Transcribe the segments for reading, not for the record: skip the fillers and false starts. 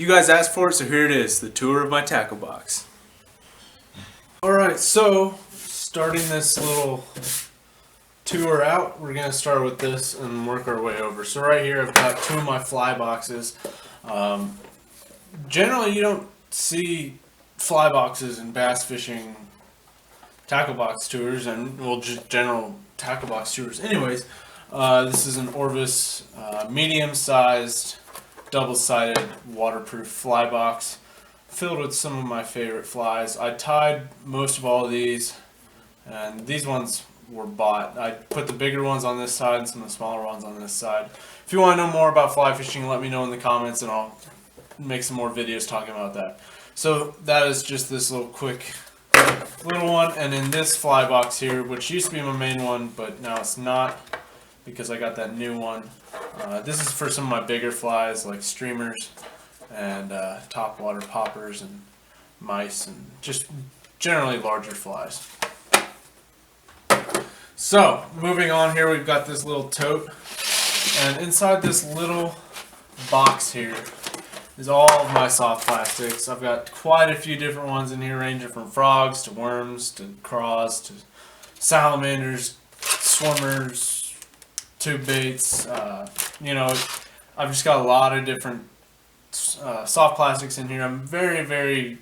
You guys asked for it, so here it is, the tour of my tackle box. Alright, so starting this little tour out, we're going to start with this and work our way over. So right here I've got two of my fly boxes. Generally you don't see fly boxes in bass fishing tackle box tours, and well, just general tackle box tours. Anyways, this is an Orvis medium-sized, double-sided, waterproof fly box filled with some of my favorite flies. I tied most of all of these, and these ones were bought. I put the bigger ones on this side and some of the smaller ones on this side. If you want to know more about fly fishing, let me know in the comments and I'll make some more videos talking about that. So that is just this little quick little one, and in this fly box here, which used to be my main one but now it's not because I got that new one. This is for some of my bigger flies like streamers and topwater poppers and mice and just generally larger flies. So moving on here, we've got this little tote, and inside this little box here is all of my soft plastics. I've got quite a few different ones in here, ranging from frogs to worms to craws to salamanders, swimmers, tube baits. You know, I've just got a lot of different soft plastics in here. I'm not very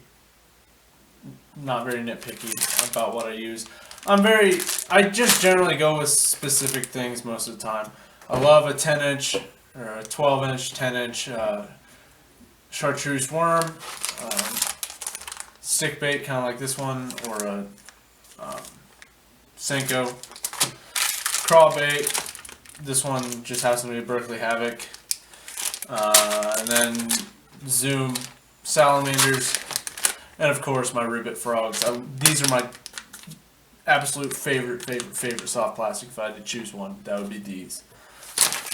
nitpicky about what I use. I just generally go with specific things most of the time. I love a 10-inch or a 12-inch, 10-inch chartreuse worm, stick bait kind of like this one, or a Senko crawl bait. This one just happens to be a Berkeley Havoc, and then Zoom salamanders, and of course my ribbit frogs. These are my absolute favorite soft plastic. If I had to choose one, that would be these.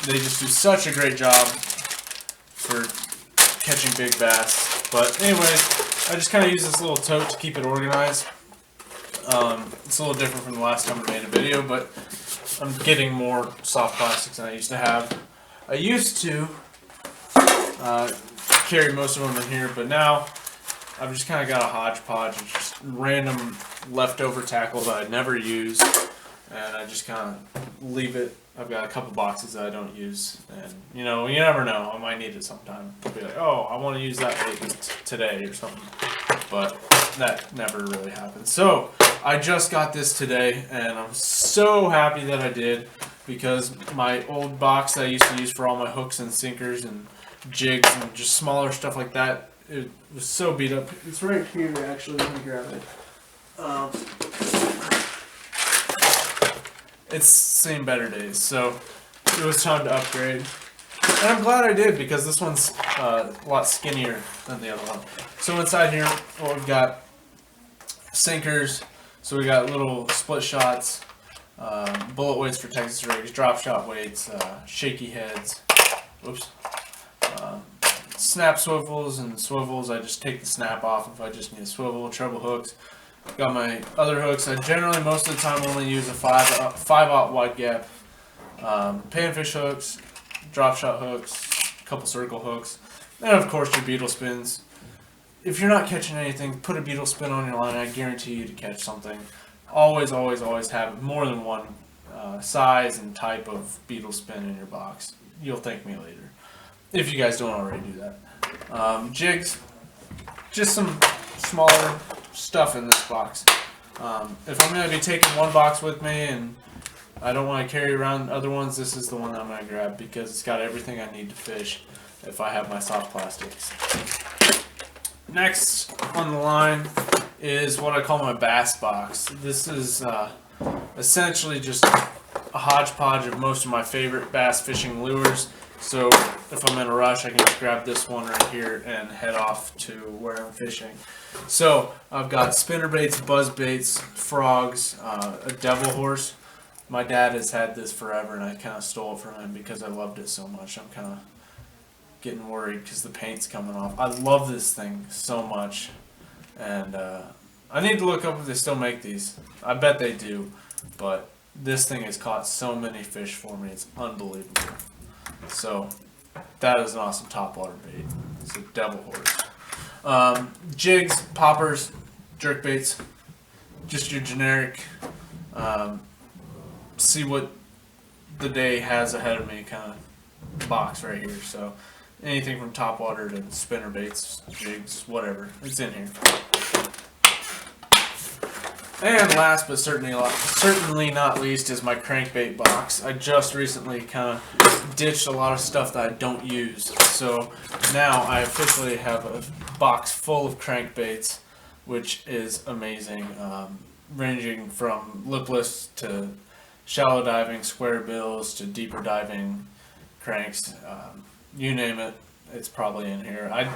They just do such a great job for catching big bass. But anyways, I just kind of use this little tote to keep it organized. It's a little different from the last time I made a video, but I'm getting more soft plastics than I used to have. I used to carry most of them in here, but now I've just kind of got a hodgepodge of just random leftover tackle that I never use, and I just kind of leave it. I've got a couple boxes that I don't use, and you know, you never know, I might need it sometime. I'll be like, oh, I want to use that bait today or something, but that never really happens. So I just got this today, and I'm so happy that I did, because my old box that I used to use for all my hooks and sinkers and jigs and just smaller stuff like that, it was so beat up. It's right here, actually. Let me grab it. It's seen better days, so it was time to upgrade. And I'm glad I did, because this one's a lot skinnier than the other one. So inside here, well, we've got sinkers. So we got little split shots, bullet weights for Texas rigs, drop shot weights, shaky heads. Whoops. Snap swivels and swivels. I just take the snap off if I just need a swivel. Treble hooks. Got my other hooks. I generally most of the time only use a 5/0 wide gap. Panfish hooks, drop shot hooks, a couple circle hooks, and of course your beetle spins. If you're not catching anything, put a beetle spin on your line. I guarantee you to catch something. Always, always, always have more than one size and type of beetle spin in your box. You'll thank me later, if you guys don't already do that. Jigs, just some smaller stuff in this box. If I'm going to be taking one box with me and I don't want to carry around other ones, this is the one that I'm going to grab, because it's got everything I need to fish if I have my soft plastics. Next on the line is what I call my bass box. This is essentially just a hodgepodge of most of my favorite bass fishing lures. So if I'm in a rush, I can just grab this one right here and head off to where I'm fishing. So I've got spinner baits, buzz baits, frogs, a devil horse. My dad has had this forever, and I kind of stole it from him because I loved it so much. I'm kind of getting worried because the paint's coming off. I love this thing so much, and I need to look up if they still make these. I bet they do, but this thing has caught so many fish for me. It's unbelievable. So that is an awesome topwater bait. It's a devil horse. Jigs, poppers, jerkbaits, just your generic, see what the day has ahead of me kind of box right here. So anything from topwater to spinner baits, jigs, whatever, it's in here. And last but certainly not least is my crankbait box. I just recently kind of ditched a lot of stuff that I don't use. So now I officially have a box full of crankbaits, which is amazing. Ranging from lipless to shallow diving, square bills to deeper diving cranks. You name it, it's probably in here. I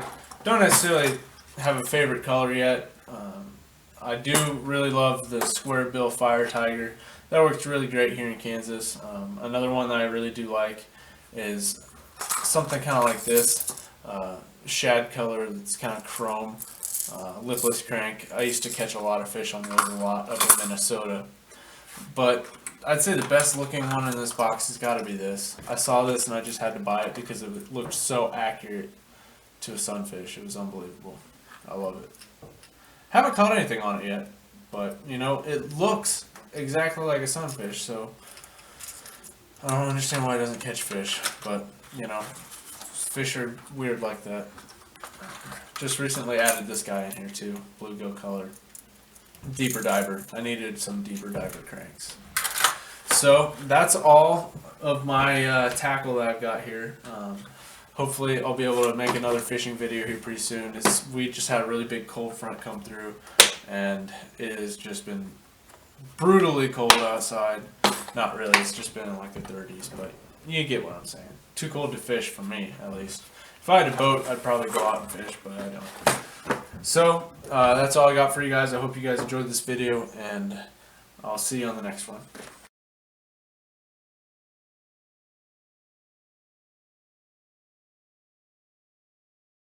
don't necessarily have a favorite color yet. I do really love the square bill Fire Tiger. That works really great here in Kansas. Another one that I really do like is something kind of like this, shad color that's kind of chrome, lipless crank. I used to catch a lot of fish on those a lot up in Minnesota. But I'd say the best looking one in this box has got to be this. I saw this and I just had to buy it because it looked so accurate to a sunfish. It was unbelievable. I love it. Haven't caught anything on it yet, but you know, it looks exactly like a sunfish, so I don't understand why it doesn't catch fish, but you know, fish are weird like that. Just recently added this guy in here too, bluegill color. Deeper diver. I needed some deeper diver cranks. So that's all of my tackle that I've got here. Hopefully I'll be able to make another fishing video here pretty soon. We just had a really big cold front come through, and it has just been brutally cold outside. Not really, it's just been in like the 30s, but you get what I'm saying. Too cold to fish for me, at least. If I had a boat, I'd probably go out and fish, but I don't. So that's all I got for you guys. I hope you guys enjoyed this video, and I'll see you on the next one.